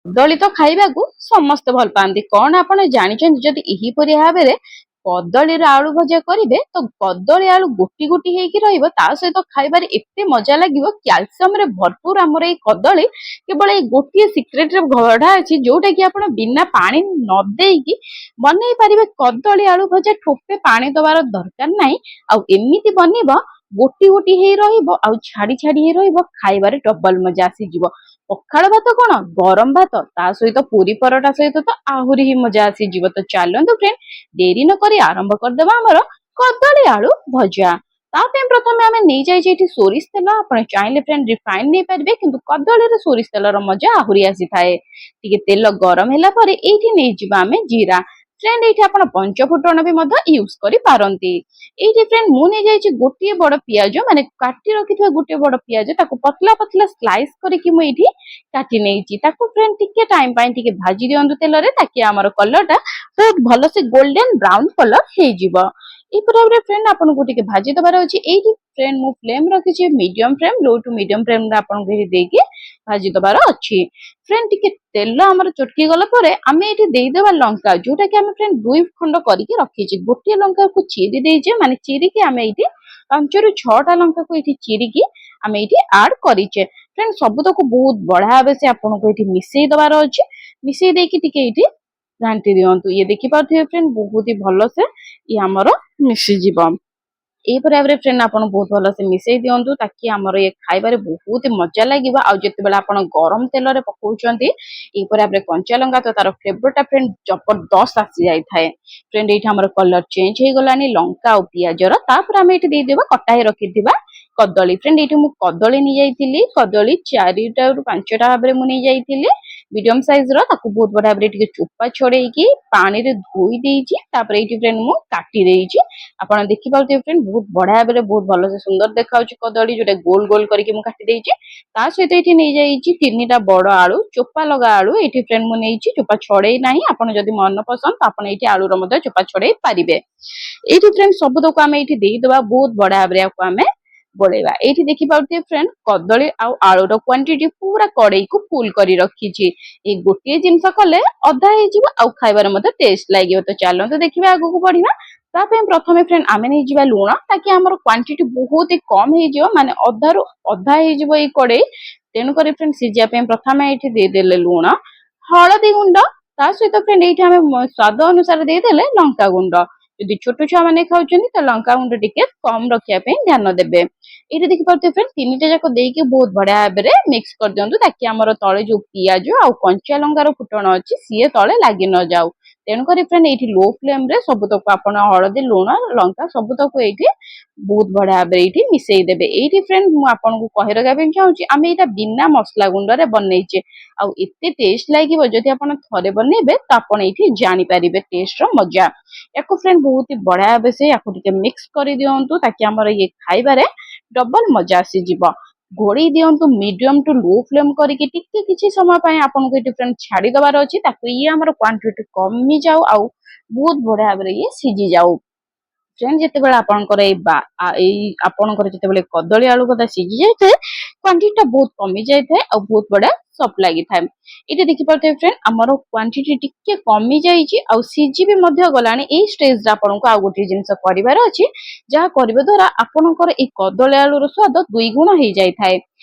କଦଳୀ ତ ଖାଇବାକୁ ସମସ୍ତେ ଭଲ ପାଆନ୍ତି। କଣ ଆପଣ ଜାଣିଛନ୍ତି ଯଦି ଏହିପରି ଭାବରେ କଦଳୀର ଆଳୁ ଭଜା କରିବେ ତ କଦଳୀ ଆଳୁ ଗୋଟି ଗୋଟି ହେଇକି ରହିବ, ତା ସହିତ ଖାଇବାରେ ଏତେ ମଜା ଲାଗିବ। କ୍ୟାଲସିୟମରେ ଭରପୁର ଆମର ଏଇ କଦଳୀ। କେବଳ ଏଇ ଗୋଟିଏ ସିକ୍ରେଟରେ ଗଢା ଅଛି, ଯୋଉଟା କି ଆପଣ ବିନା ପାଣି ନ ଦେଇକି ବନେଇ ପାରିବେ। କଦଳୀ ଆଳୁ ଭଜା ଠୋପେ ପାଣି ଦବାର ଦରକାର ନାହିଁ। ଆଉ ଏମିତି ବନିବ, ଗୋଟି ଗୋଟି ହେଇ ରହିବ ଆଉ ଛାଡି ଛାଡି ହେଇ ରହିବ, ଖାଇବାରେ ଡବଲ ମଜା ଆସିଯିବ। ପଖାଳ ଭାତ କଣ, ଗରମ ଭାତ ତା ସହିତ ପୁରୀ ପରଟା ସହିତ ତ ଆହୁରି ହିଁ ମଜା ଆସିଯିବ। ତ ଚାଲନ୍ତୁ ଫ୍ରେଣ୍ଡ, ଡେରି ନ କରି ଆରମ୍ଭ କରିଦବା ଆମର କଦଳୀ ଆଳୁ ଭଜା। ତା ପାଇଁ ପ୍ରଥମେ ଆମେ ନେଇଯାଇଛେ ଏଠି ସୋରିଷ ତେଲ। ଆପଣ ଚାହିଁଲେ ଫ୍ରେଣ୍ଡ ରିଫାଇନ ନେଇପାରିବେ, କିନ୍ତୁ କଦଳୀରେ ସୋରିଷ ତେଲର ମଜା ଆହୁରି ଆସିଥାଏ। ଟିକେ ତେଲ ଗରମ ହେଲା ପରେ ଏଇଠି ନେଇଯିବା ଆମେ ଜିରା। ଫ୍ରେଣ୍ଡ ଏଇଠି ଆପଣ ପଞ୍ଚ ଫୁଟଣ ବି ମଧ୍ୟ ୟୁଜ କରିପାରନ୍ତି। ଏଇଠି ଫ୍ରେଣ୍ଡ ମୁଁ ନେଇଯାଇଛି ଗୋଟିଏ ବଡ ପିଆଜ, ମାନେ କାଟି ରଖିଥିବା ଗୋଟିଏ ବଡ ପିଆଜ, ତାକୁ ପତଲା ପତଲା ସ୍ଲାଇସ୍ କରିକି ମୁଁ ଏଇଠି କାଟି ନେଇଛି। ତାକୁ ଫ୍ରେଣ୍ଡ ଟିକେ ଟାଇମ ପାଇଁ ଟିକେ ଭାଜି ଦିଅନ୍ତୁ ତେଲରେ, ତାକି ଆମର କଲର ଟା ବହୁତ ଭଲସେ ଗୋଲ୍ଡେନ ବ୍ରାଉନ କଲର ହେଇଯିବ। ଏଇପରି ଭାବରେ ଫ୍ରେଣ୍ଡ ଆପଣଙ୍କୁ ଟିକେ ଭାଜି ଦବାର ଅଛି। ଏଇଠି ଫ୍ରେଣ୍ଡ ମୁଁ ଫ୍ଲେମ ରଖିଛି ମିଡିୟମ ଫ୍ଲେମ, ଲୋ ଟୁ ମିଡିୟମ ଫ୍ଲେମ ରେ ଆପଣଙ୍କୁ ଏଠି ଦେଇକି ଭାଜି ଦବାର ଅଛି। ଫ୍ରେଣ୍ଡ ଟିକେ ତେଲ ଆମର ଚଟକି ଗଲା ପରେ ଆମେ ଏଠି ଦେଇଦେବା ଲଙ୍କା, ଯୋଉଟା କି ଆମେ ଫ୍ରେଣ୍ଡ ଦୁଇ ଖଣ୍ଡ କରିକି ରଖିଛି। ଗୋଟିଏ ଲଙ୍କାକୁ ଚିରି ଦେଇଛେ, ମାନେ ଚିରିକି ଆମେ ଏଇଠି 5 ରୁ 6ଟା ଲଙ୍କାକୁ ଏଇଠି ଚିରିକି ଆମେ ଏଇଠି ଆଡ କରିଛେ। ଫ୍ରେଣ୍ଡ ସବୁତକ ବହୁତ ବଢିଆ ଭାବେ ସେ ଆପଣଙ୍କୁ ଏଇଠି ମିଶେଇ ଦବାର ଅଛି। ମିଶେଇ ଦେଇକି ଟିକେ ଏଇଠି ଘାଣ୍ଟି ଦିଅନ୍ତୁ। ଇଏ ଦେଖିପାରୁଥିବେ ଫ୍ରେଣ୍ଡ ବହୁତ ହି ଭଲସେ ଇଏ ଆମର ମିଶିଯିବ। ଏଇପରି ଭାବରେ ଫ୍ରେଣ୍ଡ ଆପଣ ବହୁତ ଭଲସେ ମିଶେଇ ଦିଅନ୍ତୁ, ତାକି ଆମର ଇଏ ଖାଇବାରେ ବହୁତ ମଜା ଲାଗିବ। ଆଉ ଯେତେବେଳେ ଆପଣ ଗରମ ତେଲରେ ପକଉଛନ୍ତି ଏଇପରି ଭାବରେ କଞ୍ଚା ଲଙ୍କା, ତ ତାର ଫ୍ଲେଭରଟା ଫ୍ରେଣ୍ଡ ଜବରଦସ୍ତ ଆସି ଯାଇଥାଏ। ଫ୍ରେଣ୍ଡ ଏଇଠି ଆମର କଲର ଚେଞ୍ଜ ହେଇଗଲାଣି ଲଙ୍କା ଆଉ ପିଆଜର। ତାପରେ ଆମେ ଏଇଠି ଦେଇଦେବା କଟା ହେଇ ରଖିଥିବା କଦଳୀ। ଫ୍ରେଣ୍ଡ ଏଇଠି ମୁଁ କଦଳୀ ନେଇଯାଇଥିଲି, କଦଳୀ 4ଟା ରୁ 5ଟା ଭାବରେ ମୁଁ ନେଇଯାଇଥିଲି ମିଡିୟମ ସାଇଜ ର। ତାକୁ ବହୁତ ବଢିଆ ଭାବରେ ଟିକେ ଚୋପା ଛଡେଇକି ପାଣିରେ ଧୋଇ ଦେଇଛି। ତାପରେ ଏଇଠି ଫ୍ରେଣ୍ଡ ମୁଁ କାଟି ଦେଇଛି। ଆପଣ ଦେଖିପାରୁଥିବେ ଫ୍ରେଣ୍ଡ ବହୁତ ବଢିଆ ଭାବରେ ବହୁତ ଭଲସେ ସୁନ୍ଦର ଦେଖାଯାଉଛି କଦଳୀ, ଯୋଉଟା ଗୋଲ ଗୋଲ କରିକି ମୁଁ କାଟି ଦେଇଛି। ତା ସହିତ ଏଇଠି ନେଇଯାଇଛି 3ଟା ବଡ ଆଳୁ, ଚୋପା ଲଗା ଆଳୁ। ଏଇଠି ଫ୍ରେଣ୍ଡ ମୁଁ ନେଇଛି, ଚୋପା ଛଡେଇ ନାହିଁ। ଆପଣ ଯଦି ମନ ପସନ୍ଦ ତ ଆପଣ ଏଇଠି ଆଳୁର ମଧ୍ୟ ଚୋପା ଛଡେଇ ପାରିବେ। ଏଇଠି ଫ୍ରେଣ୍ଡ ସବୁତକ ଆମେ ଏଇଠି ଦେଇଦବା, ବହୁତ ବଢିଆ ଭାବରେ ୟାକୁ ଆମେ ଗୋଳେଇବା। ଏଇଠି ଦେଖିପାରୁଥିବେ ଫ୍ରେଣ୍ଡ କଦଳୀ ଆଉ ଆଳୁର କ୍ୱାଣ୍ଟିଟି ପୁରା କଡେଇକୁ ଫୁଲ କରି ରଖିଛି। ଏଇ ଗୋଟିଏ ଜିନିଷ କଲେ ଅଧା ହେଇଯିବ ଆଉ ଖାଇବାରେ ମଧ୍ୟ ଟେଷ୍ଟ ଲାଗିବ। ତ ଚାଲନ୍ତୁ ଦେଖିବା ଆଗକୁ ବଢିବା। ତା ପାଇଁ ପ୍ରଥମେ ଫ୍ରେଣ୍ଡ ଆମେ ନେଇଯିବା ଲୁଣ, ତାକି ଆମର କ୍ୱାଣ୍ଟିଟି ବହୁତ ହି କମ ହେଇଯିବ, ମାନେ ଅଧାରୁ ଅଧା ହେଇଯିବ ଏଇ କଡେଇ। ତେଣୁକରି ଫ୍ରେଣ୍ଡ ସିଝିବା ପାଇଁ ପ୍ରଥମେ ଏଇଠି ଦେଇଦେଲେ ଲୁଣ, ହଳଦୀ ଗୁଣ୍ଡ, ତା ସହିତ ଫ୍ରେଣ୍ଡ ଏଇଠି ଆମେ ସ୍ୱାଦ ଅନୁସାରେ ଦେଇଦେଲେ ଲଙ୍କା ଗୁଣ୍ଡ। ଯଦି ଛୋଟ ଛୁଆ ମାନେ ଖାଉଛନ୍ତି ତ ଲଙ୍କା ଗୁଣ୍ଡ ଟିକେ କମ ରଖିବା ପାଇଁ ଧ୍ୟାନ ଦେବେ। ଏଇଠି ଦେଖିପାରୁଥିବେ ଫ୍ରେଣ୍ଡ 3ଟା ଯାକ ଦେଇକି ବହୁତ ବଢିଆ ଭାବରେ ମିକ୍ସ କରିଦିଅନ୍ତୁ, ତାକି ଆମର ତଳେ ଯୋଉ ପିଆଜ ଆଉ କଞ୍ଚା ଲଙ୍କାର ଫୁଟଣ ଅଛି ସିଏ ତଳେ ଲାଗି ନ ଯାଉ। ତେଣୁକରି ଫ୍ରେଣ୍ଡ ଏଇଠି ଲୋ ଫ୍ଲେମ ରେ ସବୁତକ ଆପଣ ହଳଦୀ, ଲୁଣ, ଲଙ୍କା ସବୁତକ ଏଇଠି ବହୁତ ବଢିଆ ଭାବରେ ଏଇଠି ମିଶେଇ ଦେବେ। ଏଇଠି ଫ୍ରେଣ୍ଡ ମୁଁ ଆପଣଙ୍କୁ କହି ରଖିବା ପାଇଁ ଚାହୁଁଛି, ଆମେ ଏଇଟା ବିନା ମସଲା ଗୁଣ୍ଡରେ ବନେଇଛେ। ଆଉ ଏତେ ଟେଷ୍ଟ ଲାଗିବ, ଯଦି ଆପଣ ଥରେ ବନେଇବେ ତ ଆପଣ ଏଇଠି ଜାଣିପାରିବେ ଟେଷ୍ଟ ର ମଜା। ୟାକୁ ଫ୍ରେଣ୍ଡ ବହୁତ ହି ବଢିଆ ଭାବେ ସେ ୟାକୁ ଟିକେ ମିକ୍ସ କରିଦିଅନ୍ତୁ, ତାକି ଆମର ଇଏ ଖାଇବାରେ ଡବଲ ମଜା ଆସିଯିବ। ଘୋଡେଇ ଦିଅନ୍ତୁ ମିଡିୟମ ଟୁ ଲୋ ଫ୍ଲେମ କରିକି, ଟିକେ କିଛି ସମୟ ପାଇଁ ଆପଣଙ୍କୁ ଏଠି ଫ୍ରେଣ୍ଡ ଛାଡିଦବାର ଅଛି, ତାକୁ ଇଏ ଆମର କ୍ୱାଣ୍ଟିଟି କମି ଯାଉ ଆଉ ବହୁତ ବଢିଆ ଭାବରେ ଇଏ ସିଝି ଯାଉ। ଫ୍ରେଣ୍ଡ ଯେତେବେଳେ ଆପଣଙ୍କର ଏଇ ଆପଣଙ୍କର ଯେତେବେଳେ କଦଳୀ ଆଳୁ ଭଜା ସିଝି ଯାଇଥାଏ, କ୍ୱାଣ୍ଟିଟି ଟା ବହୁତ କମି ଯାଇଥାଏ ଆଉ ବହୁତ ବଢିଆ ସଫ୍ଟ ଲାଗିଥାଏ। ଏଇଟା ଦେଖିପାରୁଥିବେ ଫ୍ରେଣ୍ଡ ଆମର କ୍ୱାଣ୍ଟିଟି ଟିକେ କମି ଯାଇଛି ଆଉ ସିଝି ବି ମଧ୍ୟ ଗଲାଣି। ଏଇ ଷ୍ଟେଜରେ ଆପଣଙ୍କୁ ଆଉ ଗୋଟିଏ ଜିନିଷ କରିବାର ଅଛି, ଯାହା କରିବା ଦ୍ଵାରା ଆପଣଙ୍କର ଏଇ କଦଳୀ ଆଳୁର ସ୍ୱାଦ 2 ଗୁଣ ହେଇଯାଇଥାଏ।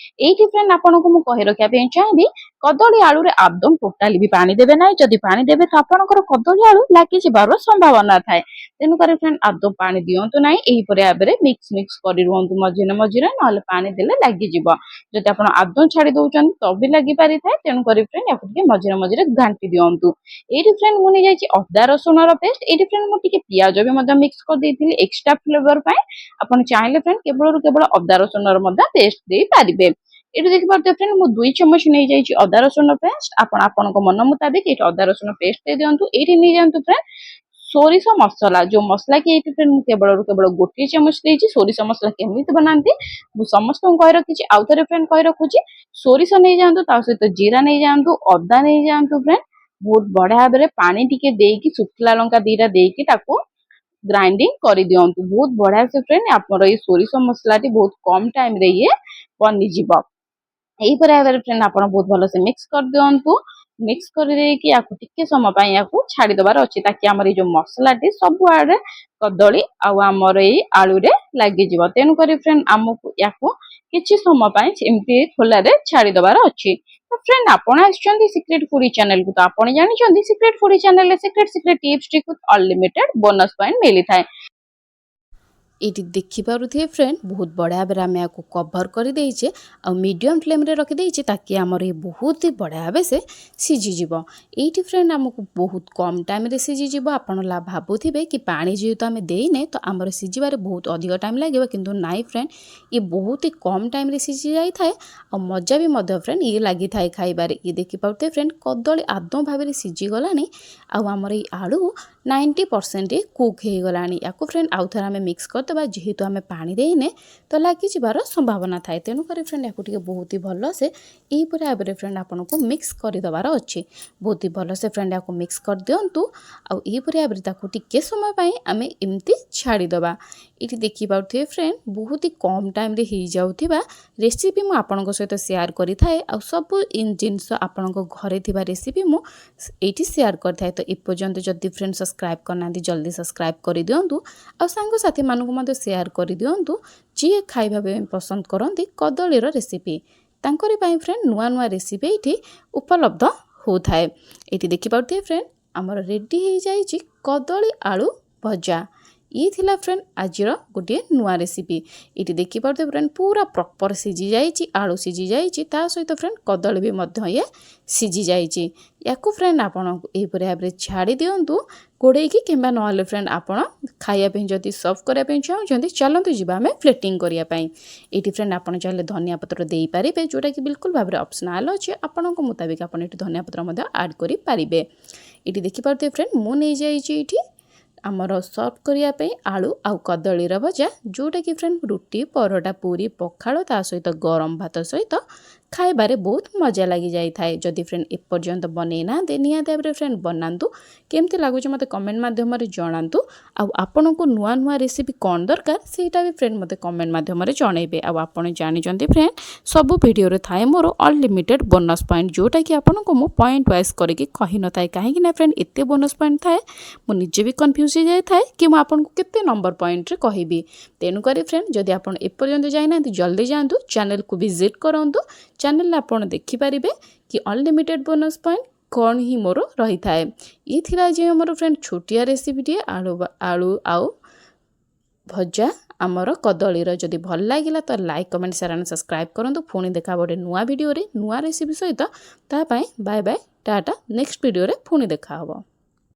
ଏଇଠି ଫ୍ରେଣ୍ଡ ଆପଣଙ୍କୁ ମୁଁ କହି ରଖିବା ପାଇଁ ଚାହିଁବି, କଦଳୀ ଆଳୁରେ ଆଦୌ ଟୋଟାଲି ବି ପାଣି ଦେବେ ନାହିଁ। ଯଦି ପାଣି ଦେବେ ତ ଆପଣଙ୍କର କଦଳୀ ଆଳୁ ଲାଗିଯିବାର ସମ୍ଭାବନା ଥାଏ। ତେଣୁକରି ଫ୍ରେଣ୍ଡ ଆଦୌ ପାଣି ଦିଅନ୍ତୁ ନାହିଁ। ଏହିପରି ଭାବରେ ମିକ୍ସ କରି ରୁହନ୍ତୁ ମଝିରେ ମଝିରେ, ନହେଲେ ପାଣି ଦେଲେ ଲାଗିଯିବ। ଯଦି ଆପଣ ଆଦୌ ଛାଡି ଦଉଛନ୍ତି ତ ବି ଲାଗି ପାରିଥାଏ। ତେଣୁକରି ଫ୍ରେଣ୍ଡ ୟାକୁ ଟିକେ ମଝିରେ ମଝିରେ ଘାଣ୍ଟି ଦିଅନ୍ତୁ। ଏଇଠି ଫ୍ରେଣ୍ଡ ମୁଁ ନେଇଯାଇଛି ଅଦା ରସୁଣର ପେଷ୍ଟ। ଏଇଠି ଫ୍ରେଣ୍ଡ ମୁଁ ଟିକେ ପିଆଜ ବି ମଧ୍ୟ ମିକ୍ସ କରିଦେଇଥିଲି ଏକ୍ସଟ୍ରା ଫ୍ଲେଭର ପାଇଁ। ଆପଣ ଚାହିଁଲେ ଫ୍ରେଣ୍ଡ କେବଳରୁ କେବଳ ଅଦା ରସୁଣର ମଧ୍ୟ ପେଷ୍ଟ ଦେଇପାରିବେ। ଏଇଠି ଦେଖିପାରୁଥିବେ ଫ୍ରେଣ୍ଡ ମୁଁ 2 ଚାମଚ ନେଇଯାଇଛି ଅଦା ରସୁଣ ପେଷ୍ଟ। ଆପଣ ଆପଣଙ୍କ ମନ ମୁତାବିକ ଏଇଠି ଅଦା ରସୁଣ ପେଷ୍ଟ ଦେଇଦିଅନ୍ତୁ। ଏଇଠି ନେଇଯାଆନ୍ତୁ ଫ୍ରେଣ୍ଡ ସୋରିଷ ମସଲା, ଯୋଉ ମସଲା କି ଏଇଠି ଫ୍ରେଣ୍ଡ ମୁଁ କେବଳରୁ କେବଳ 1 ଚାମଚ ଦେଇଛି। ସୋରିଷ ମସଲା କେମିତି ବନାନ୍ତି ମୁଁ ସମସ୍ତଙ୍କୁ କହି ରଖିଛି, ଆଉ ଥରେ ଫ୍ରେଣ୍ଡ କହି ରଖୁଛି। ସୋରିଷ ନେଇଯାଆନ୍ତୁ, ତା ସହିତ ଜିରା ନେଇଯାଆନ୍ତୁ, ଅଦା ନେଇଯାଆନ୍ତୁ ଫ୍ରେଣ୍ଡ। ବହୁତ ବଢିଆ ଭାବରେ ପାଣି ଟିକେ ଦେଇକି ଶୁଖିଲା ଲଙ୍କା 2ଟା ଦେଇକି ତାକୁ ଗ୍ରାଇଣ୍ଡିଙ୍ଗ କରିଦିଅନ୍ତୁ। ବହୁତ ବଢିଆ ସେ ଫ୍ରେଣ୍ଡ ଆମର ଏଇ ସୋରିଷ ମସଲାଟି ବହୁତ କମ ଟାଇମ ରେ ଇଏ ବନିଯିବ। ଏହିପରି ଭାବରେ ଫ୍ରେଣ୍ଡ ଆପଣ ବହୁତ ଭଲସେ ମିକ୍ସ କରିଦିଅନ୍ତୁ। ମିକ୍ସ କରିଦେଇକି ୟାକୁ ଟିକେ ସମୟ ପାଇଁ ୟାକୁ ଛାଡିଦବାର ଅଛି ତାକି ଆମର ଏଇ ଯୋଉ ମସଲାଟି ସବୁଆଡେ କଦଳୀ ଆଉ ଆମର ଏଇ ଆଳୁରେ ଲାଗିଯିବ। ତେଣୁକରି ଫ୍ରେଣ୍ଡ ଆମକୁ ୟାକୁ କିଛି ସମୟ ପାଇଁ ଏମିତି ଖୋଲାରେ ଛାଡିଦବାର ଅଛି। ତ ଫ୍ରେଣ୍ଡ ଆପଣ ଆସିଛନ୍ତି ସିକ୍ରେଟ ଫୁଡି ଚ୍ୟାନେଲକୁ, ତ ଆପଣ ଜାଣିଛନ୍ତି ସିକ୍ରେଟ ଫୁଡି ଚ୍ୟାନେଲରେ secret tips trick unlimited bonus point ମିଳିଥାଏ। ଏଇଠି ଦେଖିପାରୁଥିବେ ଫ୍ରେଣ୍ଡ ବହୁତ ବଢ଼ିଆ ଭାବରେ ଆମେ ୟାକୁ କଭର କରିଦେଇଛେ ଆଉ ମିଡ଼ିୟମ୍ ଫ୍ଲେମ୍ରେ ରଖିଦେଇଛେ ତାକି ଆମର ଏ ବହୁତ ହି ବଢ଼ିଆ ଭାବେ ସେ ସିଝିଯିବ। ଏଇଠି ଫ୍ରେଣ୍ଡ ଆମକୁ ବହୁତ କମ୍ ଟାଇମ୍ରେ ସିଝିଯିବ। ଆପଣ ଭାବୁଥିବେ କି ପାଣି ଯେହେତୁ ଆମେ ଦେଇନେ ତ ଆମର ସିଝିବାରେ ବହୁତ ଅଧିକ ଟାଇମ୍ ଲାଗିବ, କିନ୍ତୁ ନାଇଁ ଫ୍ରେଣ୍ଡ ଇଏ ବହୁତ ହି କମ୍ ଟାଇମ୍ରେ ସିଝି ଯାଇଥାଏ ଆଉ ମଜା ବି ମଧ୍ୟ ଫ୍ରେଣ୍ଡ ଇଏ ଲାଗିଥାଏ ଖାଇବାରେ। ଇଏ ଦେଖିପାରୁଥିବେ ଫ୍ରେଣ୍ଡ କଦଳୀ ଆଦୌ ଭାବରେ ସିଝିଗଲାଣି ଆଉ ଆମର ଏଇ ଆଳୁ 90% କୁକ୍ ହେଇଗଲାଣି। ୟାକୁ ଫ୍ରେଣ୍ଡ ଆଉଥରେ ଆମେ ମିକ୍ସ କରିଦେବା, ଯେହେତୁ ଆମେ ପାଣି ଦେଇନେ ତ ଲାଗିଯିବାର ସମ୍ଭାବନା ଥାଏ। ତେଣୁକରି ଫ୍ରେଣ୍ଡ ୟାକୁ ଟିକେ ବହୁତ ହି ଭଲସେ ଏହିପରି ଭାବରେ ଫ୍ରେଣ୍ଡ ଆପଣଙ୍କୁ ମିକ୍ସ କରିଦେବାର ଅଛି। ବହୁତ ହି ଭଲସେ ଫ୍ରେଣ୍ଡ ୟାକୁ ମିକ୍ସ କରିଦିଅନ୍ତୁ ଆଉ ଏହିପରି ଭାବରେ ତାକୁ ଟିକେ ସମୟ ପାଇଁ ଆମେ ଏମିତି ଛାଡ଼ିଦେବା। ଏଇଠି ଦେଖିପାରୁଥିବେ ଫ୍ରେଣ୍ଡ ବହୁତ ହି କମ୍ ଟାଇମ୍ରେ ହେଇଯାଉଥିବା ରେସିପି ମୁଁ ଆପଣଙ୍କ ସହିତ ସେୟାର କରିଥାଏ ଆଉ ସବୁ ଜିନିଷ ଆପଣଙ୍କ ଘରେ ଥିବା ରେସିପି ମୁଁ ଏଇଠି ସେୟାର କରିଥାଏ। ତ ଏପର୍ଯ୍ୟନ୍ତ ଯଦି ଫ୍ରେଣ୍ଡ ସବସ୍କ୍ରାଇବ୍ କରିନାହାନ୍ତି ଜଲ୍ଦି ସବସ୍କ୍ରାଇବ୍ କରିଦିଅନ୍ତୁ ଆଉ ସାଙ୍ଗସାଥିମାନଙ୍କୁ ମଧ୍ୟ ସେୟାର କରିଦିଅନ୍ତୁ ଯିଏ ଖାଇବା ପାଇଁ ପସନ୍ଦ କରନ୍ତି କଦଳୀର ରେସିପି। ତାଙ୍କରି ପାଇଁ ଫ୍ରେଣ୍ଡ ନୂଆ ନୂଆ ରେସିପି ଏଇଠି ଉପଲବ୍ଧ ହେଉଥାଏ। ଏଇଠି ଦେଖିପାରୁଥିବେ ଫ୍ରେଣ୍ଡ ଆମର ରେଡ଼ି ହେଇଯାଇଛି କଦଳୀ ଆଳୁ ଭଜା। ଇଏ ଥିଲା ଫ୍ରେଣ୍ଡ ଆଜିର ଗୋଟିଏ ନୂଆ ରେସିପି। ଏଇଠି ଦେଖିପାରୁଥିବେ ଫ୍ରେଣ୍ଡ ପୁରା ପ୍ରପର ସିଝି ଯାଇଛି, ଆଳୁ ସିଝି ଯାଇଛି, ତା ସହିତ ଫ୍ରେଣ୍ଡ କଦଳୀ ବି ମଧ୍ୟ ଇଏ ସିଝି ଯାଇଛି। ୟାକୁ ଫ୍ରେଣ୍ଡ ଆପଣ ଏହିପରି ଭାବରେ ଛାଡ଼ି ଦିଅନ୍ତୁ ଘୋଡ଼େଇକି, କିମ୍ବା ନହେଲେ ଫ୍ରେଣ୍ଡ ଆପଣ ଖାଇବା ପାଇଁ ଯଦି ସର୍ଭ କରିବା ପାଇଁ ଚାହୁଁଛନ୍ତି ଚାଲନ୍ତୁ ଯିବା ଆମେ ପ୍ଲେଟିଂ କରିବା ପାଇଁ। ଏଇଠି ଫ୍ରେଣ୍ଡ ଆପଣ ଚାହିଁଲେ ଧନିଆ ପତ୍ର ଦେଇପାରିବେ, ଯେଉଁଟାକି ବିଲକୁଲ ଭାବରେ ଅପସନାଲ୍ ଅଛି। ଆପଣଙ୍କ ମୁତାବିକ ଆପଣ ଏଠି ଧନିଆ ପତ୍ର ମଧ୍ୟ ଆଡ଼୍ କରିପାରିବେ। ଏଇଠି ଦେଖିପାରୁଥିବେ ଫ୍ରେଣ୍ଡ ମୁଁ ନେଇଯାଇଛି ଏଇଠି ଆମର ସର୍ଭ କରିବା ପାଇଁ ଆଳୁ ଆଉ କଦଳୀର ଭଜା, ଯେଉଁଟାକି ଫ୍ରେଣ୍ଡ ରୁଟି, ପରଟା, ପୁରୀ, ପଖାଳ ତା ସହିତ ଗରମ ଭାତ ସହିତ ଖାଇବାରେ ବହୁତ ମଜା ଲାଗିଯାଇଥାଏ। ଯଦି ଫ୍ରେଣ୍ଡ ଏପର୍ଯ୍ୟନ୍ତ ବନେଇ ନାହାନ୍ତି ନିହାତି ଭାବରେ ଫ୍ରେଣ୍ଡ ବନାନ୍ତୁ। କେମିତି ଲାଗୁଛି ମୋତେ କମେଣ୍ଟ ମାଧ୍ୟମରେ ଜଣାନ୍ତୁ। ଆଉ ଆପଣଙ୍କୁ ନୂଆ ନୂଆ ରେସିପି କ'ଣ ଦରକାର ସେଇଟା ବି ଫ୍ରେଣ୍ଡ ମୋତେ କମେଣ୍ଟ ମାଧ୍ୟମରେ ଜଣାଇବେ। ଆଉ ଆପଣ ଜାଣିଛନ୍ତି ଫ୍ରେଣ୍ଡ ସବୁ ଭିଡ଼ିଓରେ ଥାଏ ମୋର ଅନଲିମିଟେଡ଼ ବୋନସ୍ ପଏଣ୍ଟ, ଯେଉଁଟାକି ଆପଣଙ୍କୁ ମୁଁ ପଏଣ୍ଟ ୱାଇଜ୍ କରିକି କହିନଥାଏ। କାହିଁକି ନା ଫ୍ରେଣ୍ଡ ଏତେ ବୋନସ୍ ପଏଣ୍ଟ ଥାଏ ମୁଁ ନିଜେ ବି କନଫ୍ୟୁଜ୍ ହେଇଯାଇଥାଏ କି ମୁଁ ଆପଣଙ୍କୁ କେତେ ନମ୍ବର ପଏଣ୍ଟରେ କହିବି। ତେଣୁକରି ଫ୍ରେଣ୍ଡ ଯଦି ଆପଣ ଏପର୍ଯ୍ୟନ୍ତ ଯାଇନାହାନ୍ତି ଜଲ୍ଦି ଯାଆନ୍ତୁ, ଚ୍ୟାନେଲକୁ ଭିଜିଟ୍ କରନ୍ତୁ। ଚ୍ୟାନେଲରେ ଆପଣ ଦେଖିପାରିବେ କି ଅନଲିମିଟେଡ଼ ବୋନସ୍ ପଏଣ୍ଟ କ'ଣ ହିଁ ମୋର ରହିଥାଏ। ଇଏ ଥିଲା ଯେ ଆମର ଫ୍ରେଣ୍ଡ ଛୋଟିଆ ରେସିପିଟିଏ ଆଳୁ ଆଉ ଭଜା ଆମର କଦଳୀର। ଯଦି ଭଲ ଲାଗିଲା ତ like, comment, share and subscribe କରନ୍ତୁ। ପୁଣି ଦେଖା ଗୋଟେ ନୂଆ ଭିଡ଼ିଓରେ ନୂଆ ରେସିପି ସହିତ। ତା ପାଇଁ ବାଏ ବାଏ, ଟାଟା। ନେକ୍ସଟ ଭିଡ଼ିଓରେ ପୁଣି ଦେଖା ହେବ।